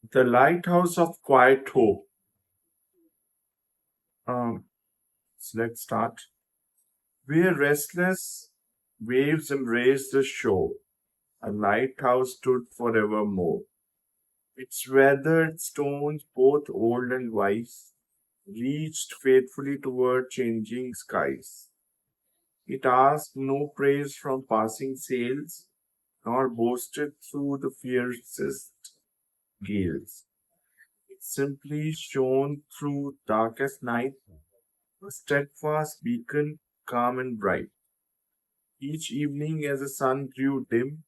The Lighthouse of Quiet Hope. Um, so let's start. Where restless waves embraced the shore, a lighthouse stood forevermore. Its weathered stones, both old and wise, reached faithfully toward changing skies. It asked no praise from passing sails, nor boasted through the fiercest gales. It simply shone through darkest night, a steadfast beacon, calm and bright. Each evening, as the sun grew dim,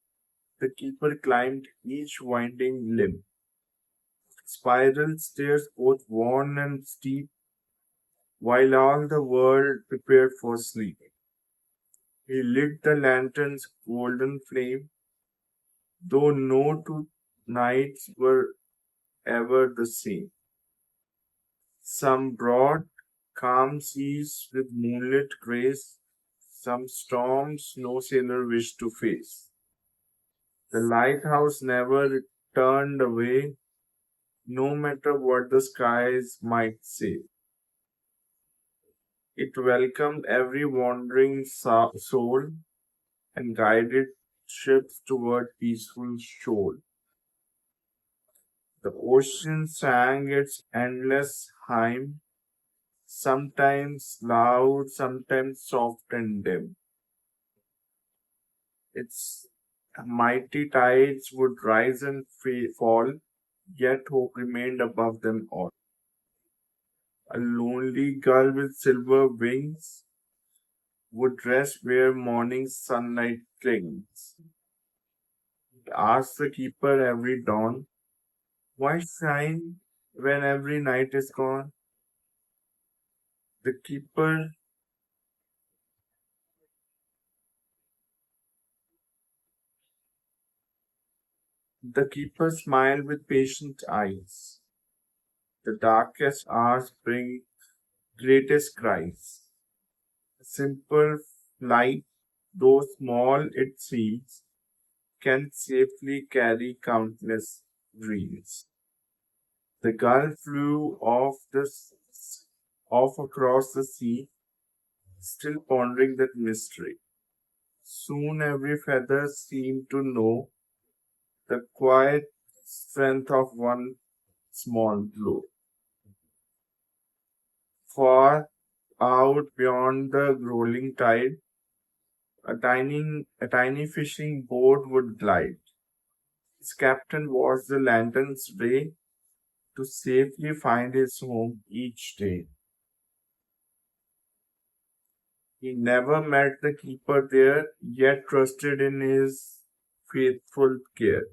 the keeper climbed each winding limb. Spiral stairs both worn and steep, while all the world prepared for sleep. He lit the lantern's golden flame, though no two nights were ever the same. Some broad, calm seas with moonlit grace, some storms no sailor wished to face. The lighthouse never turned away, no matter what the skies might say. It welcomed every wandering soul and guided ships toward peaceful shore. The ocean sang its endless hymn, sometimes loud, sometimes soft and dim. Its mighty tides would rise and fall, yet hope remained above them all. A lonely gull with silver wings would rest where morning sunlight clings. It asked the keeper every dawn, why shine when every night is gone? The keeper, the keeper smiled with patient eyes. The darkest hours bring greatest cries. A simple light, though small it seems, can safely carry countless dreams. The gull flew off across the sea, still pondering that mystery. Soon every feather seemed to know the quiet strength of one small blow. Far out beyond the rolling tide, a tiny fishing boat would glide. Its captain watched the lantern's ray to safely find his home each day. He never met the keeper there, yet trusted in his faithful care.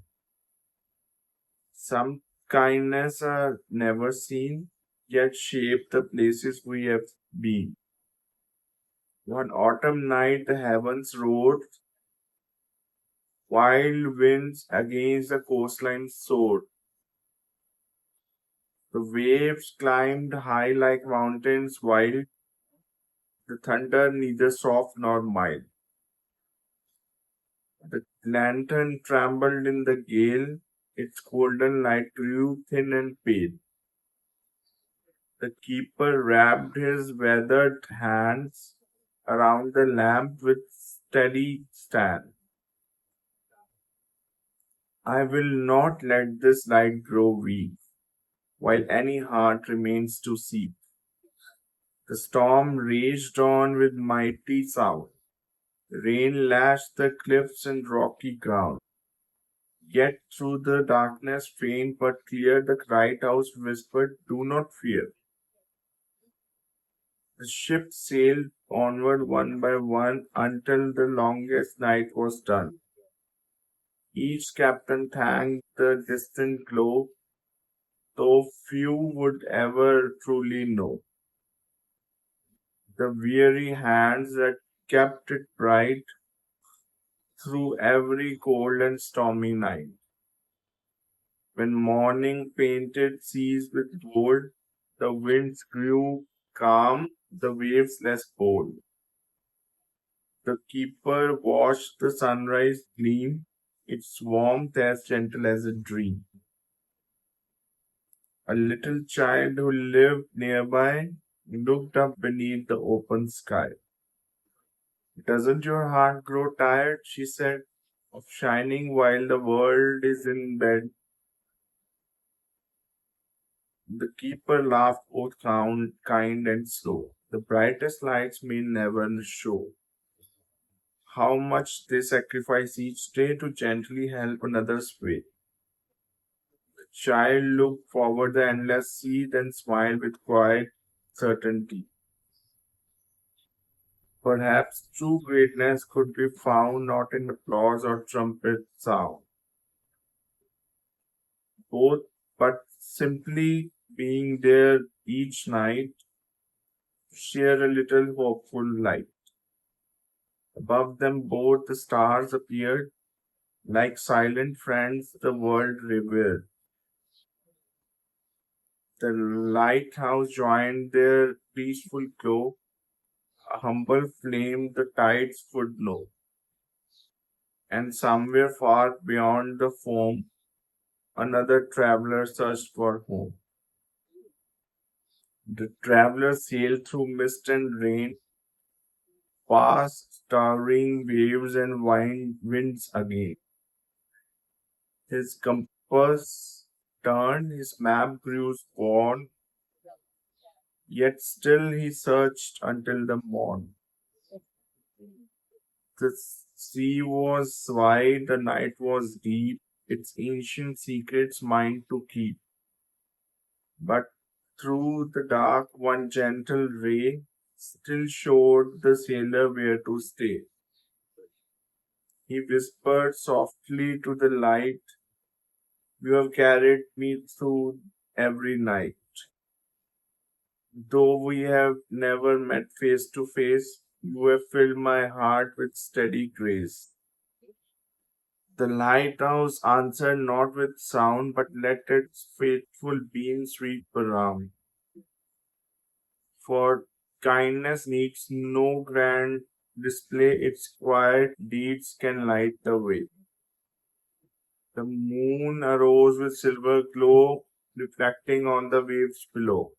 Some kindness are never seen, yet shape the places we have been. One autumn night the heavens roared, wild winds against the coastline soared. The waves climbed high like mountains wild, the thunder neither soft nor mild. The lantern trembled in the gale, its golden light grew thin and pale. The keeper wrapped his weathered hands around the lamp with steady stand. I will not let this light grow weak, while any heart remains to seek. The storm raged on with mighty sound. Rain lashed the cliffs and rocky ground. Yet through the darkness faint but clear, the lighthouse whispered, do not fear. The ship sailed onward one by one until the longest night was done. Each captain thanked the distant glow, though few would ever truly know. The weary hands that kept it bright through every cold and stormy night. When morning painted seas with gold, the winds grew calm, the waves less bold. The keeper watched the sunrise gleam, its warmth as gentle as a dream. A little child who lived nearby looked up beneath the open sky. Doesn't your heart grow tired, she said, of shining while the world is in bed? The keeper laughed both kind and slow. The brightest lights may never show how much they sacrifice each day to gently help another's way. The child looked forward the endless sea, then smiled with quiet certainty. Perhaps true greatness could be found not in applause or trumpet sound, both, but simply being there each night, share a little hopeful light. Above them both the stars appeared, like silent friends the world revered. The lighthouse joined their peaceful glow, a humble flame the tides would know. And somewhere far beyond the foam, another traveler searched for home. The traveler sailed through mist and rain, past towering waves and winds again. His compass turned, his map grew worn, yet still he searched until the morn. The sea was wide, the night was deep, its ancient secrets mine to keep. But through the dark, one gentle ray still showed the sailor where to stay. He whispered softly to the light, "You have carried me through every night. Though we have never met face to face, you have filled my heart with steady grace." The lighthouse answered not with sound, but let its faithful beam sweep around. For kindness needs no grand display, its quiet deeds can light the way. The moon arose with silver glow, reflecting on the waves below.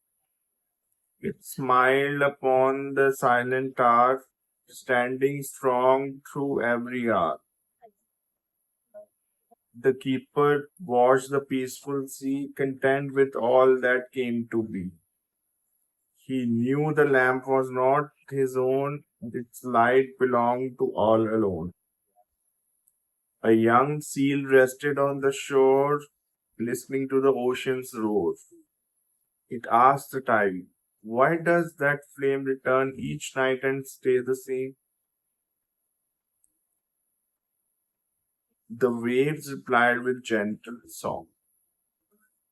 It smiled upon the silent tower, standing strong through every hour. The keeper watched the peaceful sea, content with all that came to be. He knew the lamp was not his own, its light belonged to all alone. A young seal rested on the shore, listening to the ocean's roar. It asked the tide, "Why does that flame return each night and stay the same?" The waves replied with gentle song,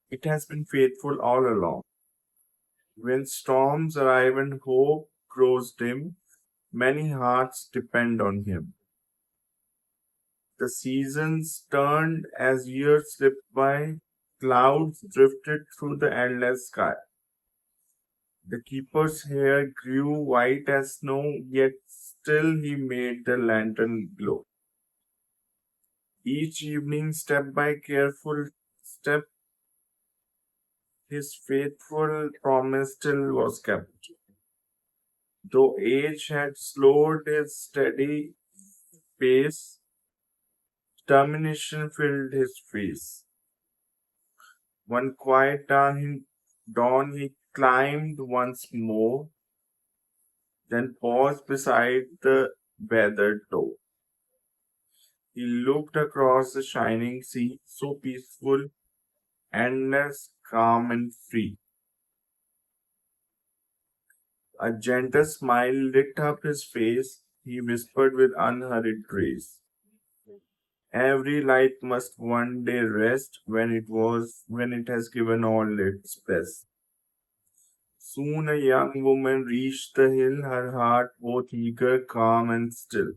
"It has been faithful all along. When storms arrive and hope grows dim, many hearts depend on him." The seasons turned as years slipped by, clouds drifted through the endless sky. The keeper's hair grew white as snow, yet still he made the lantern glow. Each evening, step by careful step, his faithful promise still was kept. Though age had slowed his steady pace, determination filled his face. One quiet dawn he climbed once more, then paused beside the weathered door. He looked across the shining sea, so peaceful, endless, calm, and free. A gentle smile lit up his face. He whispered with unhurried grace, "Every light must one day rest when it has given all its best." Soon a young woman reached the hill, her heart both eager, calm, and still.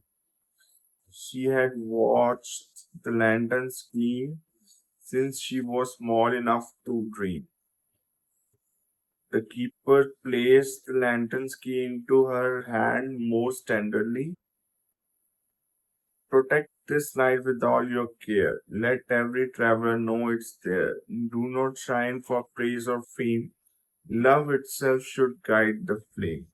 She had watched the lanterns gleam since she was small enough to dream. The keeper placed the lantern's key into her hand most tenderly. Protect this light with all your care. Let every traveler know it's there. Do not shine for praise or fame. Love itself should guide the flame.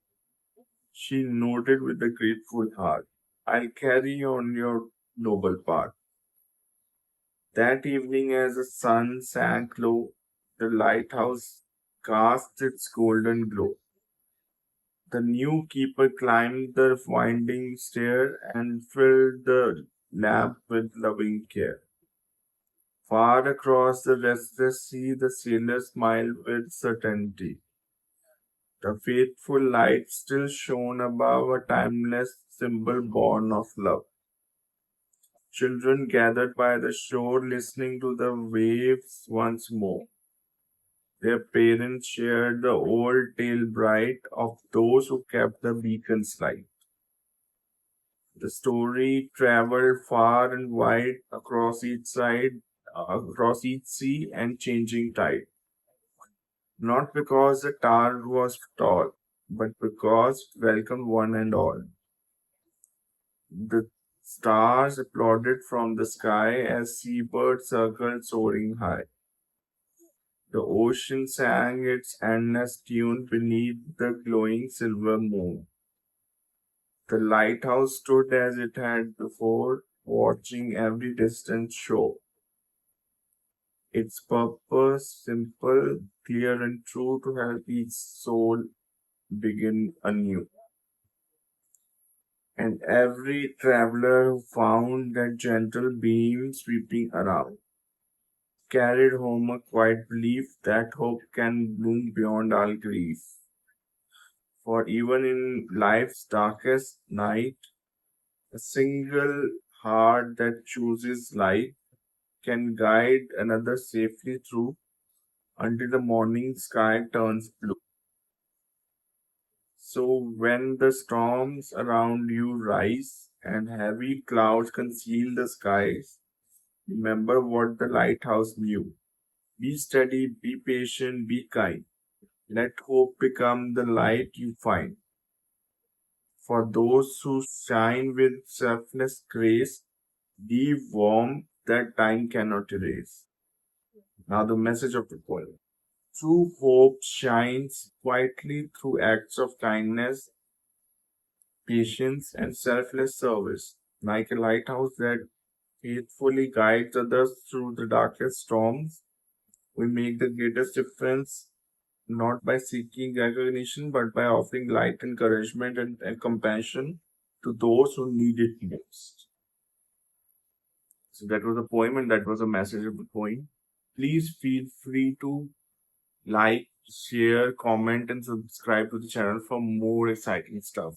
She nodded with a grateful heart. I'll carry on your noble path. That evening, as the sun sank low, the lighthouse cast its golden glow. The new keeper climbed the winding stair and filled the lamp with loving care. Far across the restless sea, the sailor smiled with certainty. The faithful light still shone above, a timeless symbol born of love. Children gathered by the shore, listening to the waves once more. Their parents shared the old tale bright of those who kept the beacon's light. The story traveled far and wide across each sea and changing tide. Not because the tower was tall, but because it welcomed one and all. The stars applauded from the sky as seabirds circled soaring high. The ocean sang its endless tune beneath the glowing silver moon. The lighthouse stood as it had before, watching every distant shore. Its purpose simple, clear, and true to help each soul begin anew. And every traveler who found that gentle beam sweeping around carried home a quiet belief that hope can bloom beyond all grief. For even in life's darkest night, a single heart that chooses light can guide another safely through until the morning sky turns blue. So when the storms around you rise and heavy clouds conceal the skies, remember what the lighthouse knew. Be steady, be patient, be kind. Let hope become the light you find. For those who shine with selfless grace, be warm that time cannot erase. Now, the message of the poem. True hope shines quietly through acts of kindness, patience, and selfless service. Like a lighthouse that faithfully guides others through the darkest storms, we make the greatest difference not by seeking recognition but by offering light, encouragement, and compassion to those who need it most. So that was a poem and that was a message of the poem. Please feel free to like, share, comment, and subscribe to the channel for more exciting stuff.